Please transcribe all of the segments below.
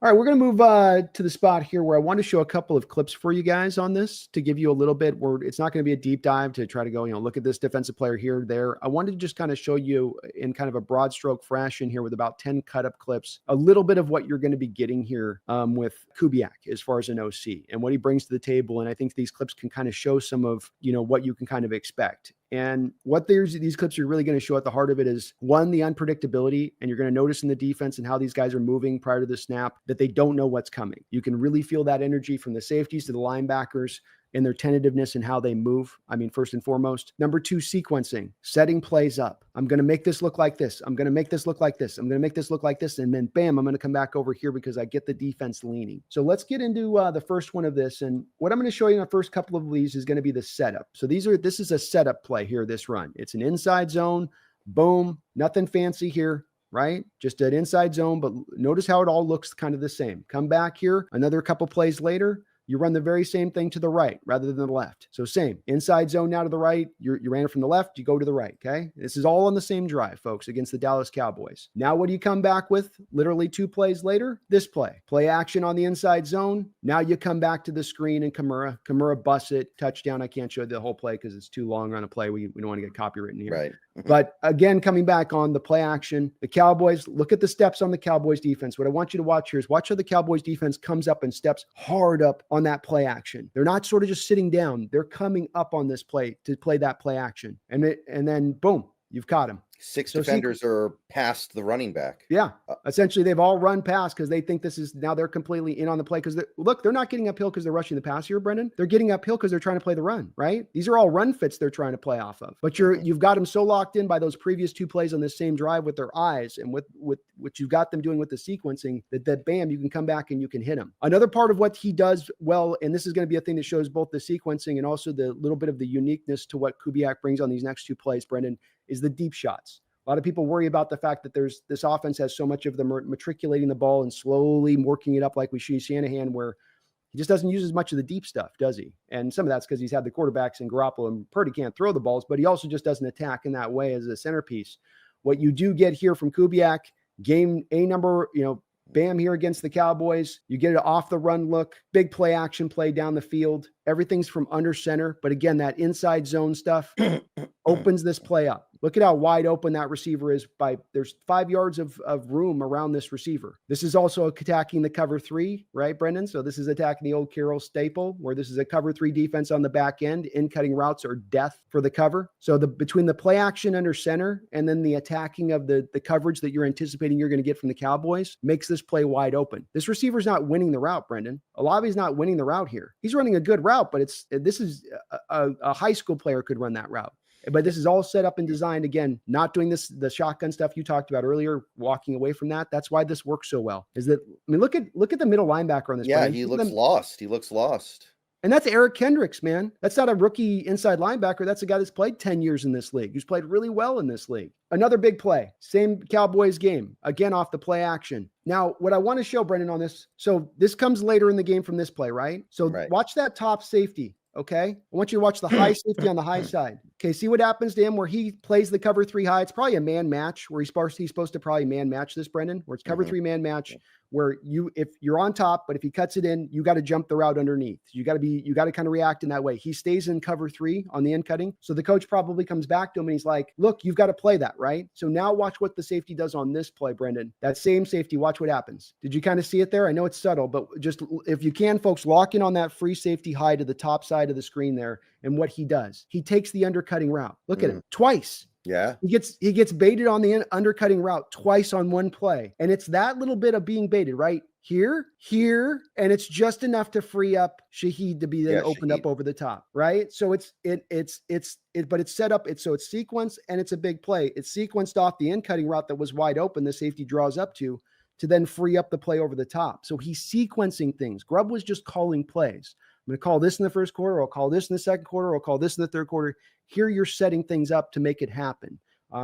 All right, we're going to move to the spot here where I want to show a couple of clips for you guys on this to give you a little bit where it's not going to be a deep dive to try to go, look at this defensive player here, there. I wanted to just kind of show you in kind of a broad stroke fashion here with about 10 cut up clips, a little bit of what you're going to be getting here with Kubiak as far as an OC and what he brings to the table. And I think these clips can kind of show some of, what you can kind of expect. And what these clips are really going to show at the heart of it is, one, the unpredictability. And you're going to notice in the defense and how these guys are moving prior to the snap that they don't know what's coming. You can really feel that energy from the safeties to the linebackers and their tentativeness and how they move. I mean, first and foremost. Number two, sequencing, setting plays up. I'm going to make this look like this. I'm going to make this look like this. I'm going to make this look like this. And then bam, I'm going to come back over here because I get the defense leaning. So let's get into the first one of this. And what I'm going to show you in the first couple of these is going to be the setup. So this is a setup play here, this run. It's an inside zone. Boom. Nothing fancy here, right? Just an inside zone, but notice how it all looks kind of the same. Come back here, another couple plays later, you run the very same thing to the right rather than the left. So same, inside zone now to the right. You ran it from the left, you go to the right, okay? This is all on the same drive, folks, against the Dallas Cowboys. Now what do you come back with literally 2 plays later? This play. Play action on the inside zone. Now you come back to the screen and Kamara busts it, touchdown. I can't show the whole play because it's too long on a play. We don't want to get copywritten here. Right. But again, coming back on the play action, the Cowboys, look at the steps on the Cowboys defense. What I want you to watch here is watch how the Cowboys defense comes up and steps hard up on that play action. They're not sort of just sitting down. They're coming up on this play to play that play action. And then boom, you've caught him. 6 defenders are past the running back. Yeah. Essentially, they've all run past because they think this is now they're completely in on the play. Because they're not getting uphill because they're rushing the pass here, Brendan. They're getting uphill because they're trying to play the run, right? These are all run fits they're trying to play off of. But you've got them so locked in by those previous 2 plays on this same drive with their eyes and with what you've got them doing with the sequencing that bam, you can come back and you can hit them. Another part of what he does well, and this is going to be a thing that shows both the sequencing and also the little bit of the uniqueness to what Kubiak brings on these next 2 plays, Brendan, is the deep shots. A lot of people worry about the fact that this offense has so much of them matriculating the ball and slowly working it up like we see Shanahan, where he just doesn't use as much of the deep stuff, does he? And some of that's because he's had the quarterbacks and Garoppolo and Purdy can't throw the balls, but he also just doesn't attack in that way as a centerpiece. What you do get here from Kubiak, game A number, bam here against the Cowboys. You get it off the run look, big play action play down the field. Everything's from under center. But again, that inside zone stuff opens this play up. Look at how wide open that receiver is there's 5 yards of room around this receiver. This is also attacking the cover 3, right, Brendan? So this is attacking the old Carroll staple where this is a cover 3 defense on the back end. In cutting routes are death for the cover. So between the play action under center and then the attacking of the coverage that you're anticipating you're going to get from the Cowboys makes this play wide open. This receiver's not winning the route, Brendan. Olave's not winning the route here. He's running a good route, but this is a high school player could run that route. But this is all set up and designed, again, not doing the shotgun stuff you talked about earlier, walking away from that. That's why this works so well. Look at the middle linebacker on this. Yeah, Brandon. he looks lost. He looks lost. And that's Eric Kendricks, man. That's not a rookie inside linebacker. That's a guy that's played 10 years in this league. Who's played really well in this league. Another big play. Same Cowboys game. Again, off the play action. Now, what I want to show, Brendan, on this. So this comes later in the game from this play, right? So Watch that top safety. Okay. I want you to watch the high safety on the high side. Okay. See what happens to him where he plays the cover 3 high. It's probably a man match where he's supposed to probably man match this, Brendan, where it's cover 3 man match where if you're on top, but if he cuts it in, you got to jump the route underneath. You got to kind of react in that way. He stays in cover 3 on the end cutting. So the coach probably comes back to him and he's like, look, you've got to play that, right? So now watch what the safety does on this play, Brendan. That same safety, watch what happens. Did you kind of see it there? I know it's subtle, but just if you can, folks, lock in on that free safety high to the top side of the screen there. And what he does, he takes the undercutting route. Look at him twice. Yeah. He gets baited on the undercutting route twice on one play. And it's that little bit of being baited, right? Here, and it's just enough to free up Shaheed to be then opened up over the top, right? So but it's set up, it's sequenced and it's a big play. It's sequenced off the in-cutting route that was wide open, the safety draws up to then free up the play over the top. So he's sequencing things. Grubb was just calling plays. I'm going to call this in the first quarter. I'll call this in the second quarter. I'll call this in the third quarter. Here you're setting things up to make it happen.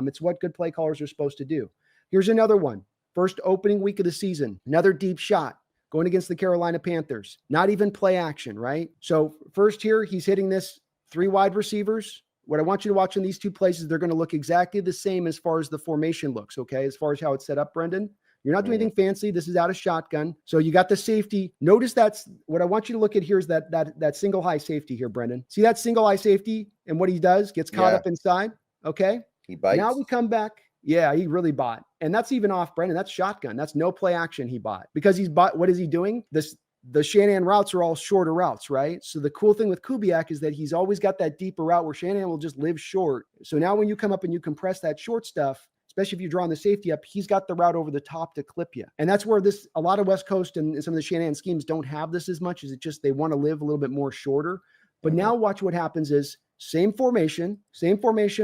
It's what good play callers are supposed to do. Here's another one. First opening week of the season, another deep shot going against the Carolina Panthers. Not even play action, right? So first here, he's hitting this 3 wide receivers. What I want you to watch in these 2 places, they're going to look exactly the same as far as the formation looks, okay? As far as how it's set up, Brendan. You're not doing anything fancy. This is out of shotgun. So you got the safety. Notice that's what I want you to look at here is that single high safety here, Brendan. See that single high safety and what he does? Gets caught up inside. Okay. He bites. Now we come back. Yeah, he really bought. And that's even off, Brendan. That's shotgun. That's no play action he bought. Because he's bought, what is he doing? The Shanahan routes are all shorter routes, right? So the cool thing with Kubiak is that he's always got that deeper route where Shanahan will just live short. So now when you come up and you compress that short stuff, especially if you're drawing the safety up, he's got the route over the top to clip you. And that's where a lot of West Coast and some of the Shanahan schemes don't have this as much, as it just, they want to live a little bit more shorter. But now watch what happens is, same formation.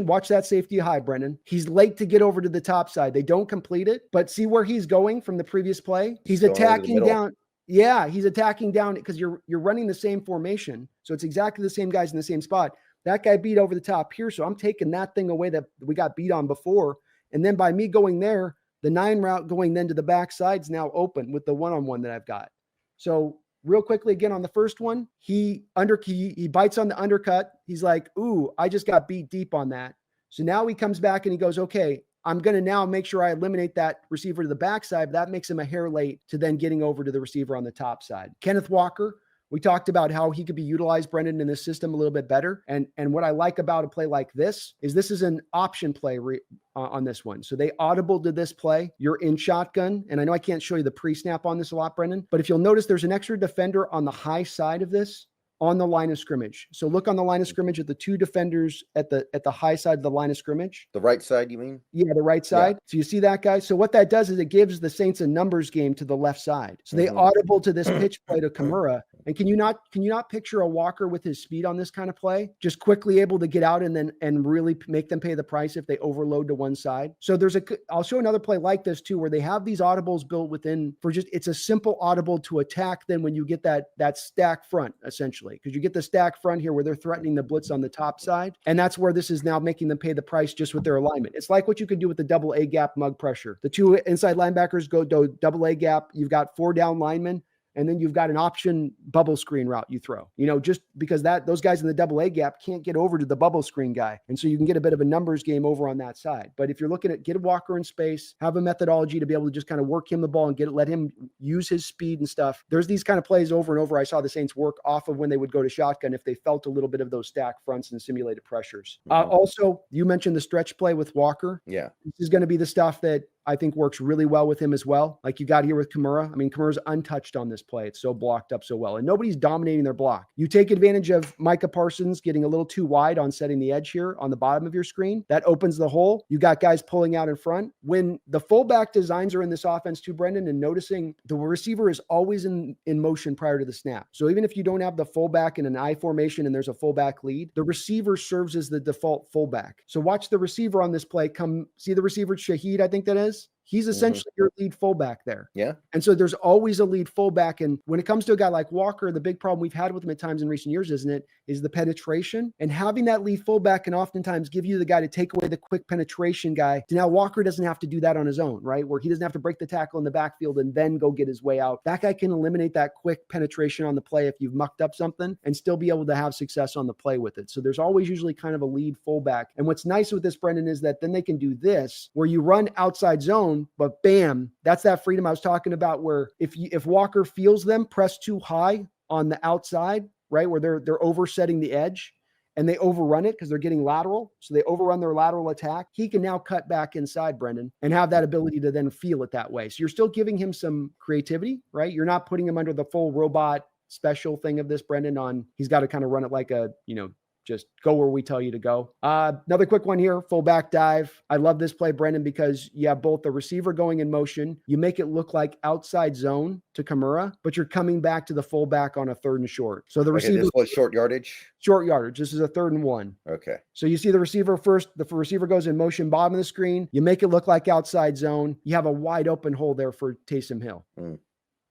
Watch that safety high, Brendan. He's late to get over to the top side. They don't complete it, but see where he's going from the previous play? He's attacking down. Yeah, he's attacking down because you're running the same formation. So it's exactly the same guys in the same spot. That guy beat over the top here. So I'm taking that thing away that we got beat on before. And then by me going there, the 9 route going then to the backside is now open with the one-on-one that I've got. So real quickly, again, on the first one, he bites on the undercut. He's like, ooh, I just got beat deep on that. So now he comes back and he goes, okay, I'm going to now make sure I eliminate that receiver to the backside. That makes him a hair late to then getting over to the receiver on the top side. Kenneth Walker, we talked about how he could be utilized, Brendan, in this system a little bit better. And what I like about a play like this is an option play on this one. So they audible to this play. You're in shotgun. And I know I can't show you the pre-snap on this a lot, Brendan, but if you'll notice, there's an extra defender on the high side of this on the line of scrimmage. So look on the line of scrimmage at the 2 defenders at the high side of the line of scrimmage. The right side, you mean? Yeah, the right side. Yeah. So you see that guy? So what that does is it gives the Saints a numbers game to the left side. So they audible to this pitch play to Kimura. And can you not picture a Walker with his speed on this kind of play, just quickly able to get out and really make them pay the price if they overload to one side? So I'll show another play like this too, where they have these audibles built within it's a simple audible to attack. Then when you get that stack front, essentially, because you get the stack front here where they're threatening the blitz on the top side. And that's where this is now making them pay the price just with their alignment. It's like what you could do with the double A gap mug pressure. The 2 inside linebackers go double A gap. You've got 4 down linemen. And then you've got an option bubble screen route you throw, just because those guys in the double A gap can't get over to the bubble screen guy. And so you can get a bit of a numbers game over on that side. But if you're looking at get a Walker in space, have a methodology to be able to just kind of work him the ball and let him use his speed and stuff. There's these kind of plays over and over. I saw the Saints work off of when they would go to shotgun if they felt a little bit of those stack fronts and simulated pressures. Also, you mentioned the stretch play with Walker. Yeah. This is going to be the stuff that I think works really well with him as well. Like you got here with Kimura. I mean, Kimura's untouched on this play. It's so blocked up so well. And nobody's dominating their block. You take advantage of Micah Parsons getting a little too wide on setting the edge here on the bottom of your screen. That opens the hole. You got guys pulling out in front. When the fullback designs are in this offense too, Brendan, and noticing the receiver is always in motion prior to the snap. So even if you don't have the fullback in an I formation and there's a fullback lead, the receiver serves as the default fullback. So watch the receiver on this play see the receiver, Shaheed, I think that is. He's essentially your lead fullback there. Yeah. And so there's always a lead fullback. And when it comes to a guy like Walker, the big problem we've had with him at times in recent years, isn't it, is the penetration. And having that lead fullback can oftentimes give you the guy to take away the quick penetration guy. Now Walker doesn't have to do that on his own, right? Where he doesn't have to break the tackle in the backfield and then go get his way out. That guy can eliminate that quick penetration on the play if you've mucked up something and still be able to have success on the play with it. So there's always usually kind of a lead fullback. And what's nice with this, Brendan, is that then they can do this where you run outside zone, but bam, that's that freedom I was talking about, where if Walker feels them press too high on the outside, right, where they're oversetting the edge and they overrun it because they're getting lateral, so they overrun their lateral attack, he can now cut back inside, Brendan, and have that ability to then feel it that way. So you're still giving him some creativity, right? You're not putting him under the full robot special thing of this, Brendan, he's got to kind of run it like a, just go where we tell you to go. Another quick one here, fullback dive. I love this play, Brendan, because you have both the receiver going in motion. You make it look like outside zone to Kimura, but you're coming back to the fullback on a 3rd and short. So the receiver. This was short yardage? Short yardage. This is a 3rd and 1. Okay. So you see the receiver first. The receiver goes in motion, bottom of the screen. You make it look like outside zone. You have a wide open hole there for Taysom Hill.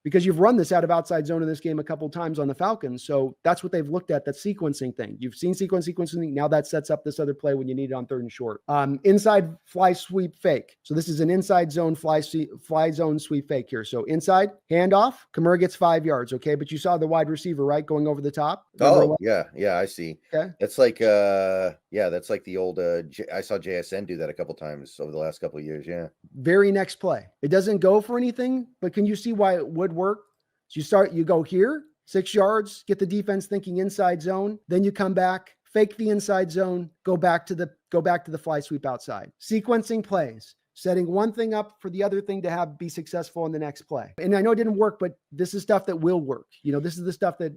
because you've run this out of outside zone in this game a couple of times on the Falcons. So that's what they've looked at, that sequencing thing. You've seen sequencing. Now that sets up this other play when you need it on 3rd and short. Inside fly sweep fake. So this is an inside zone fly zone sweep fake here. So inside handoff, Kamara gets 5 yards. Okay. But you saw the wide receiver, right? Going over the top. Oh, yeah. I see. Okay. That's like, that's like the old, I saw JSN do that a couple times over the last couple of years. Yeah. Very next play. It doesn't go for anything, but can you see why it would work? So you go here, 6 yards, get the defense thinking inside zone. Then you come back, fake the inside zone, go back to the fly sweep outside. Sequencing plays, setting one thing up for the other thing to be successful in the next play. And I know it didn't work, but this is stuff that will work. This is the stuff that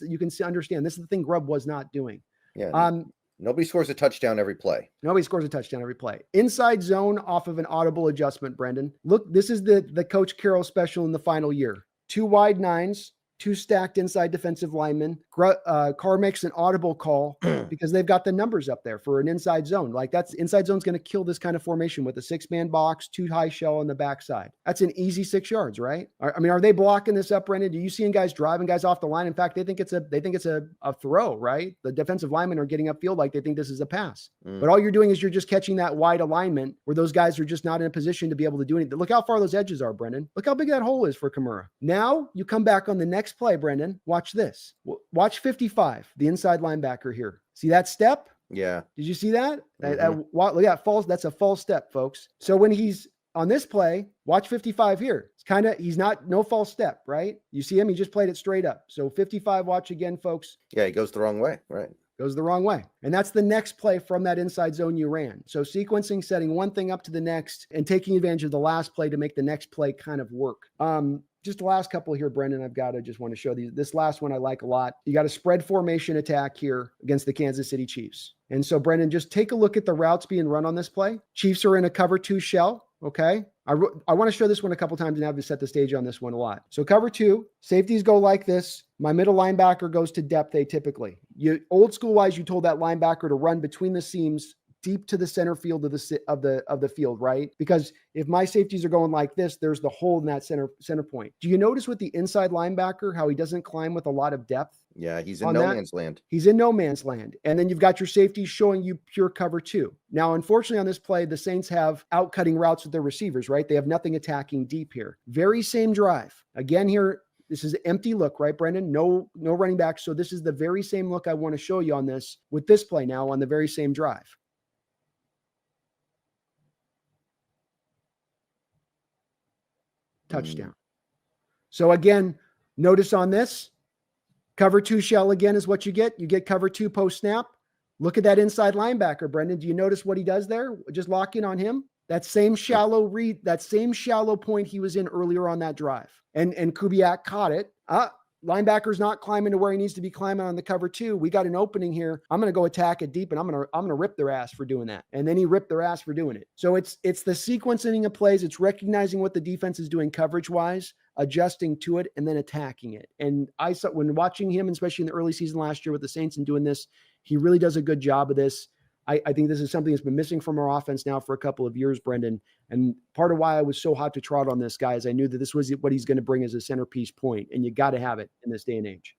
you can understand. This is the thing Grubb was not doing. Yeah. Nobody scores a touchdown every play. Nobody scores a touchdown every play. Inside zone off of an audible adjustment, Brendan. Look, this is the Coach Carroll special in the final year. 2 wide 9s, 2 stacked inside defensive linemen. Carr makes an audible call because they've got the numbers up there for an inside zone. Like that's inside zone's going to kill this kind of formation with a 6-man box, 2 high shell on the backside. That's an easy 6 yards, right? I mean, are they blocking this up, Brendan? Do you see guys driving guys off the line? In fact, they think it's a throw, right? The defensive linemen are getting upfield like they think this is a pass. But all you're doing is you're just catching that wide alignment where those guys are just not in a position to be able to do anything. Look how far those edges are, Brendan. Look how big that hole is for Kamara. Now you come back on the next play, Brendan. Watch this. Watch 55, the inside linebacker here. See that step? Yeah. Did you see that? Look at that false. That's a false step, folks. So when he's on this play, watch 55 here. It's he's no false step, right? You see him? He just played it straight up. So 55, watch again, folks. Yeah, he goes the wrong way. Right. Goes the wrong way. And that's the next play from that inside zone you ran. So sequencing, setting one thing up to the next, and taking advantage of the last play to make the next play kind of work. Just the last couple here, Brendan, just want to show these. This last one I like a lot. You got a spread formation attack here against the Kansas City Chiefs. And so, Brendan, just take a look at the routes being run on this play. Chiefs are in a cover 2 shell. Okay. I want to show this one a couple times and have to set the stage on this one a lot. So cover 2, safeties go like this. My middle linebacker goes to depth typically. Old school wise, you told that linebacker to run between the seams deep to the center field of the field, right? Because if my safeties are going like this, there's the hole in that center point. Do you notice with the inside linebacker how he doesn't climb with a lot of depth? Yeah, he's in no man's land. He's in no man's land. And then you've got your safeties showing you pure cover 2. Now, unfortunately, on this play, the Saints have out-cutting routes with their receivers, right? They have nothing attacking deep here. Very same drive. Again here, this is an empty look, right, Brendan? No running back. So this is the very same look I want to show you on this with this play now on the very same drive. Touchdown. So again, notice on this, cover 2 shell again is what you get. You get cover 2 post snap. Look at that inside linebacker, Brendan. Do you notice what he does there? Just lock in on him. That same shallow read, that same shallow point he was in earlier on that drive. And Kubiak caught it. Linebacker's not climbing to where he needs to be climbing on the cover 2. We got an opening here. I'm going to go attack it deep, and I'm going to rip their ass for doing that. And then he ripped their ass for doing it. So it's the sequencing of plays. It's recognizing what the defense is doing coverage wise, adjusting to it, and then attacking it. And I saw when watching him, especially in the early season last year with the Saints and doing this, he really does a good job of this. I think this is something that's been missing from our offense now for a couple of years, Brendan. And part of why I was so hot to trot on this guy is I knew that this was what he's going to bring as a centerpiece point, and you got to have it in this day and age.